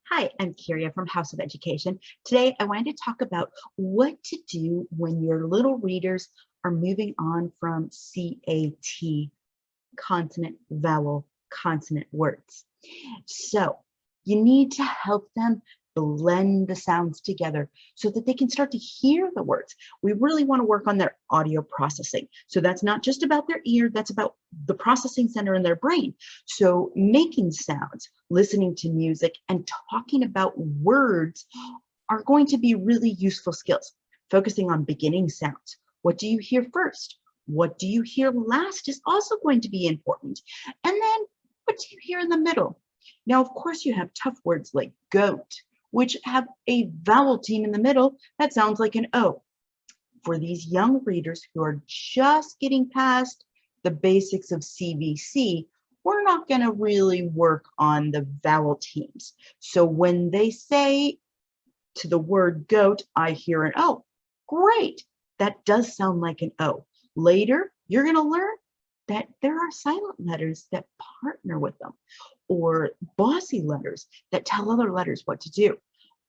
Hi, I'm Kyria from House of Education. Today, I wanted to talk about what to do when your little readers are moving on from CAT, consonant, vowel, consonant words. So you need to help them blend the sounds together so that they can start to hear the words. We really want to work on their audio processing. So that's not just about their ear, that's about the processing center in their brain. So making sounds, listening to music, and talking about words are going to be really useful skills. Focusing on beginning sounds. What do you hear first? What do you hear last is also going to be important. And then what do you hear in the middle? Now, of course, you have tough words like goat, which have a vowel team in the middle that sounds like an O. For these young readers who are just getting past the basics of CVC, we're not going to really work on the vowel teams. So when they say to the word goat, I hear an O. Great, that does sound like an O. Later, you're going to learn that there are silent letters that partner with them, or bossy letters that tell other letters what to do.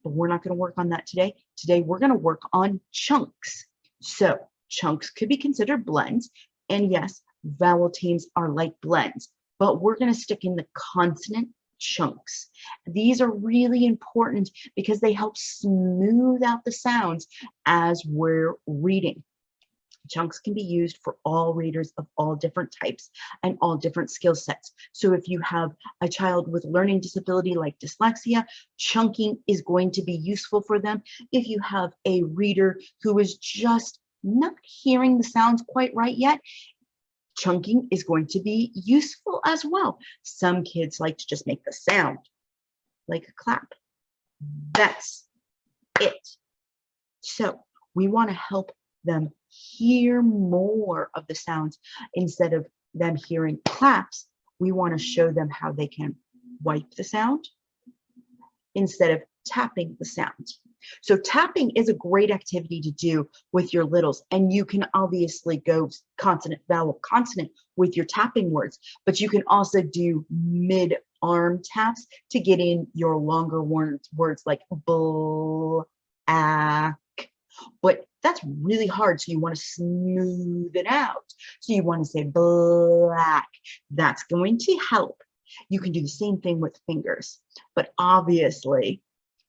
But we're not going to work on that today. Today, we're going to work on chunks. So chunks could be considered blends. And yes, vowel teams are like blends, but we're going to stick in the consonant chunks. These are really important because they help smooth out the sounds as we're reading. Chunks can be used for all readers of all different types and all different skill sets. So if you have a child with learning disability like dyslexia, chunking is going to be useful for them. If you have a reader who is just not hearing the sounds quite right yet, chunking is going to be useful as well. Some kids like to just make the sound like a clap. That's it. So we want to help them hear more of the sounds. Instead of them hearing claps, we want to show them how they can wipe the sound instead of tapping the sound. So tapping is a great activity to do with your littles, and you can obviously go consonant, vowel, consonant with your tapping words, but you can also do mid-arm taps to get in your longer words like black. But that's really hard, so you want to smooth it out. So you want to say black. That's going to help. You can do the same thing with fingers, but obviously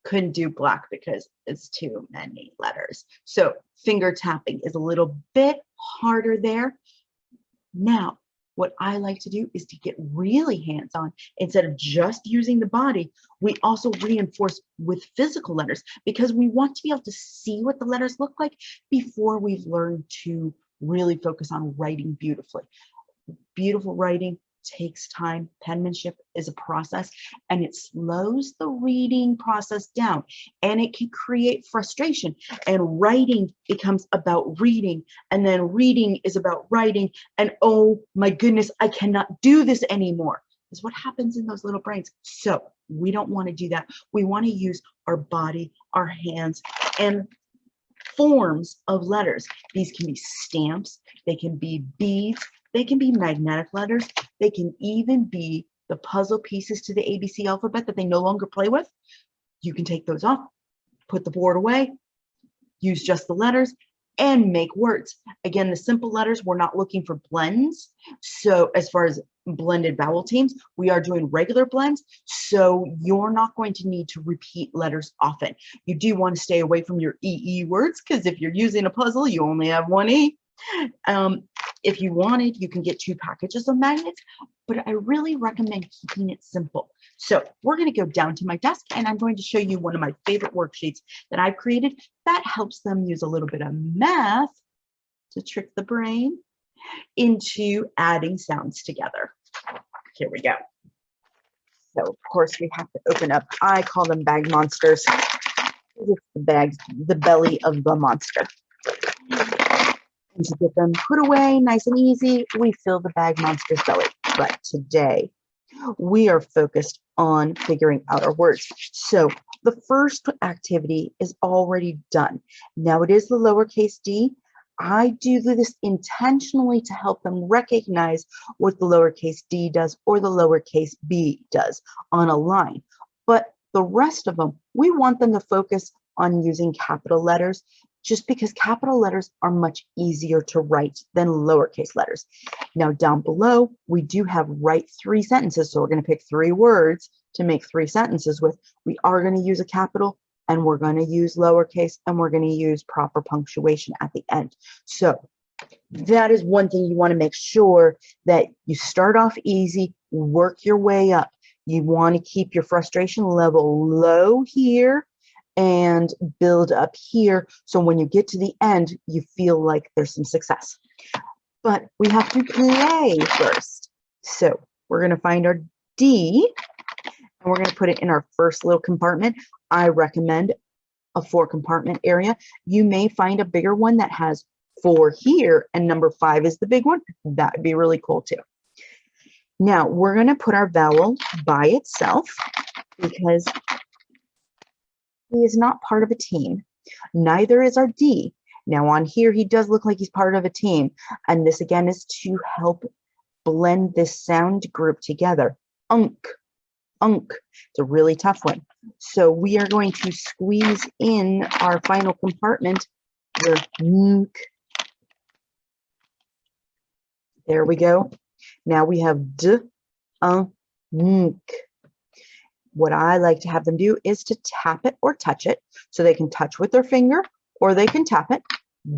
couldn't do black because it's too many letters. So finger tapping is a little bit harder there. Now, what I like to do is to get really hands-on. Instead of just using the body, we also reinforce with physical letters because we want to be able to see what the letters look like before we've learned to really focus on writing beautifully. Beautiful writing takes time. Penmanship is a process, and it slows the reading process down, and it can create frustration. And writing becomes about reading, and then reading is about writing, and oh my goodness, I cannot do this anymore. Is what happens in those little brains. So we don't want to do that. We want to use our body, our hands, and forms of letters. These can be stamps, they can be beads, they can be magnetic letters, they can even be the puzzle pieces to the ABC alphabet that they no longer play with. You can take those off, put the board away, use just the letters, and make words. Again, the simple letters, we're not looking for blends. So as far as blended vowel teams, we are doing regular blends. So you're not going to need to repeat letters often. You do want to stay away from your EE words because if you're using a puzzle, you only have one E. If you wanted, you can get 2 packages of magnets, but I really recommend keeping it simple. So we're going to go down to my desk and I'm going to show you one of my favorite worksheets that I've created that helps them use a little bit of math to trick the brain into adding sounds together. Here we go. So of course we have to open up, I call them bag monsters. It's the bags, the belly of the monster. And to get them put away nice and easy, we fill the bag monster's belly. But today, we are focused on figuring out our words. So the first activity is already done. Now it is the lowercase d. I do this intentionally to help them recognize what the lowercase d does or the lowercase b does on a line. But The rest of them, we want them to focus on using capital letters just because capital letters are much easier to write than lowercase letters. Now down below, we do have write 3 sentences. So we're going to pick 3 words to make 3 sentences with. We are going to use a capital, and we're going to use lowercase, and we're going to use proper punctuation at the end. So that is one thing you want to make sure that you start off easy, work your way up. You want to keep your frustration level low here and build up here. So when you get to the end, you feel like there's some success. But we have to play first. So we're going to find our D, and we're going to put it in our first little compartment. I recommend a 4-compartment area. You may find a bigger one that has 4 here and number 5 is the big one. That would be really cool too. Now we're going to put our vowel by itself because he is not part of a team. Neither is our D. Now on here, he does look like he's part of a team. And this again is to help blend this sound group together. Unk, unk. It's a really tough one. So we are going to squeeze in our final compartment. Unk. There we go. Now we have D, unk. What I like to have them do is to tap it or touch it. So they can touch with their finger or they can tap it.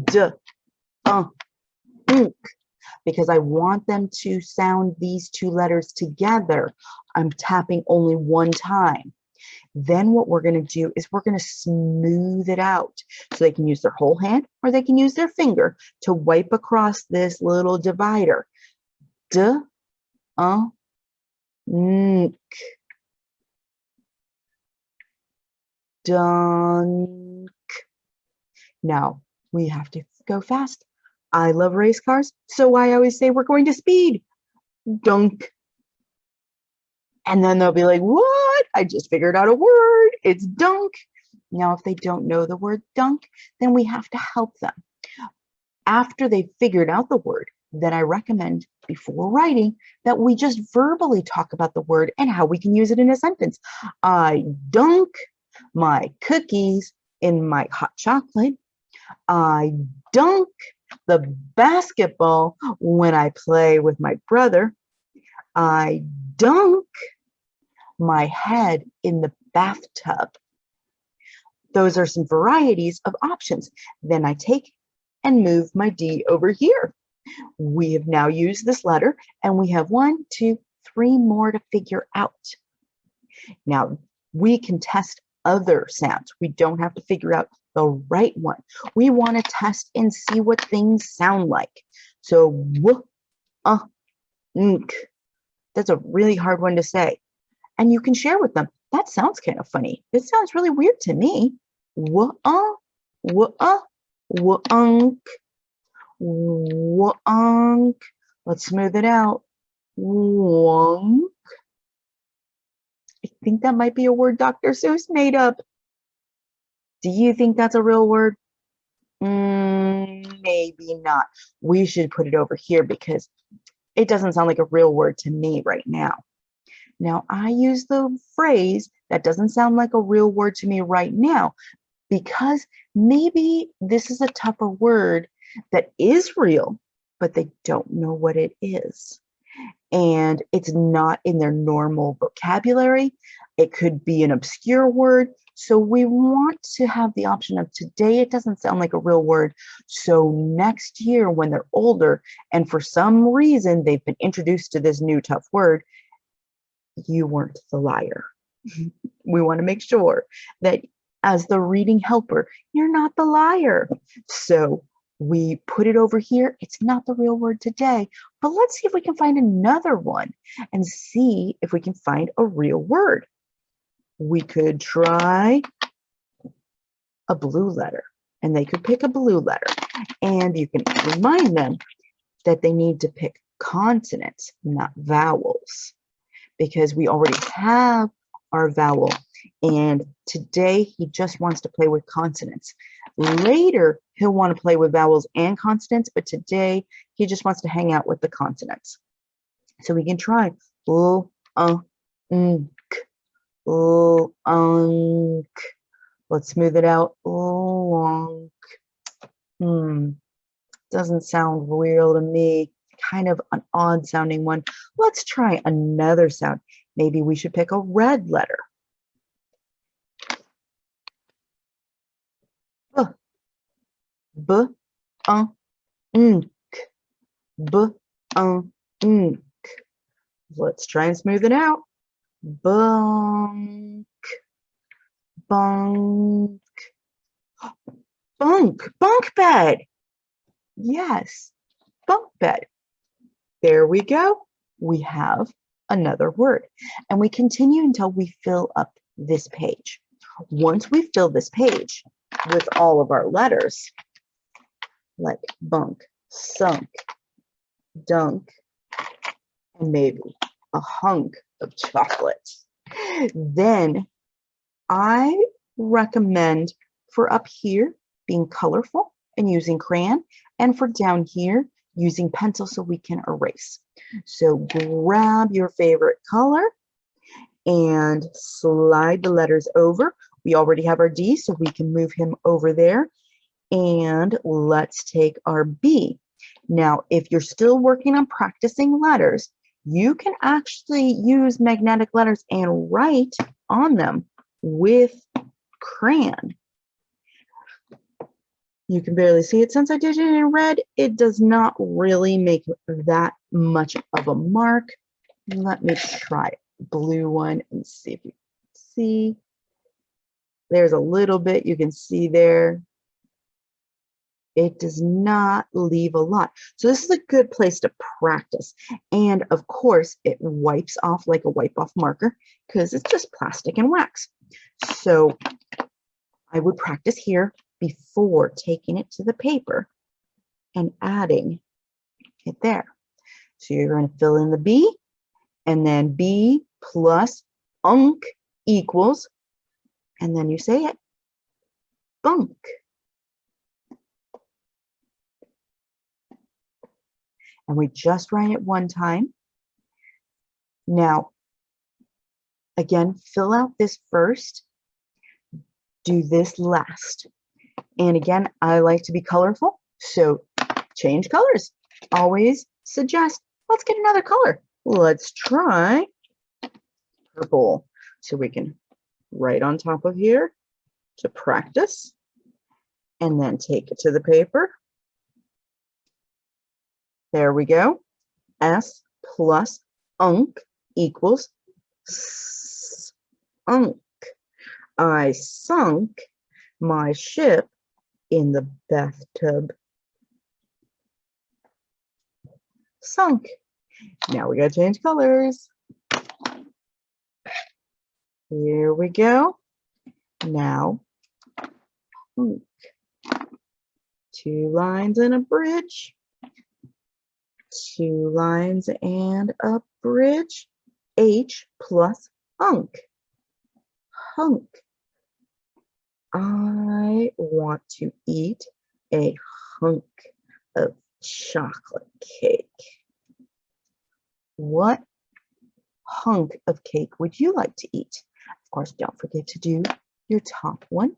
D, unk. Because I want them to sound these 2 letters together. I'm tapping only 1 time. Then what we're going to do is we're going to smooth it out. So they can use their whole hand or they can use their finger to wipe across this little divider. D, unk. Dunk. Now we have to go fast. I love race cars, so I always say we're going to speed. Dunk. And then they'll be like, what? I just figured out a word. It's dunk. Now, if they don't know the word dunk, then we have to help them. After they've figured out the word, then I recommend before writing that we just verbally talk about the word and how we can use it in a sentence. I dunk my cookies in my hot chocolate. I dunk the basketball when I play with my brother. I dunk my head in the bathtub. Those are some varieties of options. Then I take and move my D over here. We have now used this letter and we have 1, 2, 3 more to figure out. Now we can test other sounds. We don't have to figure out the right one. We want to test and see what things sound like. So w, unk. That's a really hard one to say. And you can share with them. That sounds kind of funny. It sounds really weird to me. W, unk. W-unk. Let's smooth it out. Wonk. I think that might be a word Dr. Seuss made up. Do you think that's a real word? Maybe not. We should put it over here because it doesn't sound like a real word to me right now. Now, I use the phrase that doesn't sound like a real word to me right now because maybe this is a tougher word that is real, but they don't know what it is. And it's not in their normal vocabulary. It could be an obscure word. So we want to have the option of today, it doesn't sound like a real word. So next year when they're older and for some reason they've been introduced to this new tough word, you weren't the liar. We want to make sure that as the reading helper, you're not the liar. So we put it over here. It's not the real word today, but let's see if we can find another one and see if we can find a real word. We could try a blue letter and they could pick a blue letter and you can remind them that they need to pick consonants, not vowels, because we already have our vowel. And today he just wants to play with consonants. Later, he'll want to play with vowels and consonants, but today he just wants to hang out with the consonants. So we can try l, unk. Unk. Let's smooth it out. Lonk. Doesn't sound real to me. Kind of an odd sounding one. Let's try another sound. Maybe we should pick a red letter. B. B. Unk. B. Unk. Let's try and smooth it out. Bunk. Bunk. Bunk. Bunk bed. Yes. Bunk bed. There we go. We have another word. And we continue until we fill up this page. Once we fill this page with all of our letters, like bunk, sunk, dunk, and maybe a hunk of chocolate, then I recommend for up here being colorful and using crayon, and for down here using pencil so we can erase. So grab your favorite color and slide the letters over. We already have our D, so we can move him over there. And let's take our B. Now, if you're still working on practicing letters, you can actually use magnetic letters and write on them with crayon. You can barely see it since I did it in red. It does not really make that much of a mark. Let me try a blue one and see if you can see. There's a little bit you can see there. It does not leave a lot. So this is a good place to practice. And of course, it wipes off like a wipe off marker because it's just plastic and wax. So I would practice here before taking it to the paper and adding it there. So you're going to fill in the B, and then B plus unk equals, and then you say it, bunk. And we just write it one time. Now, again, fill out this first, do this last. And again, I like to be colorful, so change colors. Always suggest, let's get another color. Let's try purple. So we can write on top of here to practice, and then take it to the paper. There we go. S plus unk equals unk. I sunk my ship in the bathtub. Sunk. Now we gotta change colors. Here we go. Now, unk. 2 lines and a bridge. 2 lines and a bridge. H plus unk. Hunk. I want to eat a hunk of chocolate cake. What hunk of cake would you like to eat? Of course, don't forget to do your top one.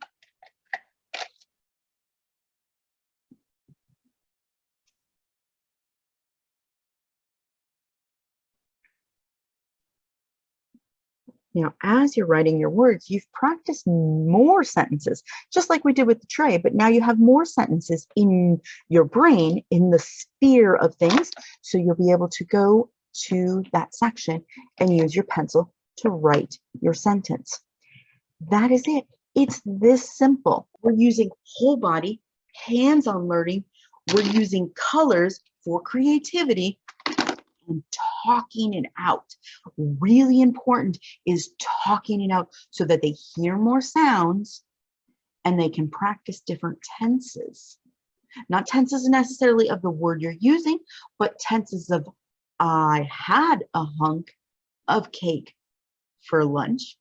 Now, as you're writing your words, you've practiced more sentences, just like we did with the tray, but now you have more sentences in your brain, in the sphere of things, so you'll be able to go to that section and use your pencil to write your sentence. That is it. It's this simple. We're using whole body, hands-on learning. We're using colors for creativity and talking it out. Really important is talking it out so that they hear more sounds and they can practice different tenses. Not tenses necessarily of the word you're using, but tenses of I had a hunk of cake for lunch.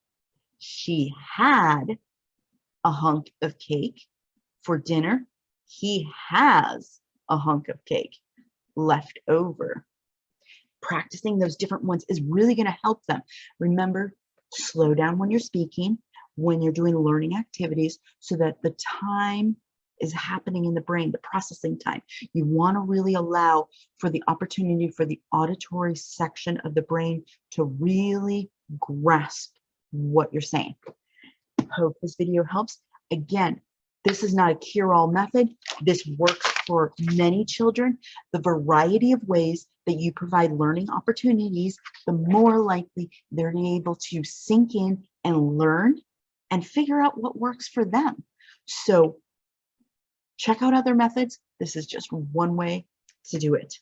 She had a hunk of cake for dinner. He has a hunk of cake left over. Practicing those different ones is really going to help them. Remember Slow down when you're speaking, when you're doing learning activities, so that the time is happening in the brain, the processing time. You want to really allow for the opportunity for the auditory section of the brain to really grasp what you're saying. Hope this video helps. Again, this is not a cure-all method. This works for many children. The variety of ways that you provide learning opportunities, the more likely they're able to sink in and learn and figure out what works for them. So check out other methods. This is just one way to do it.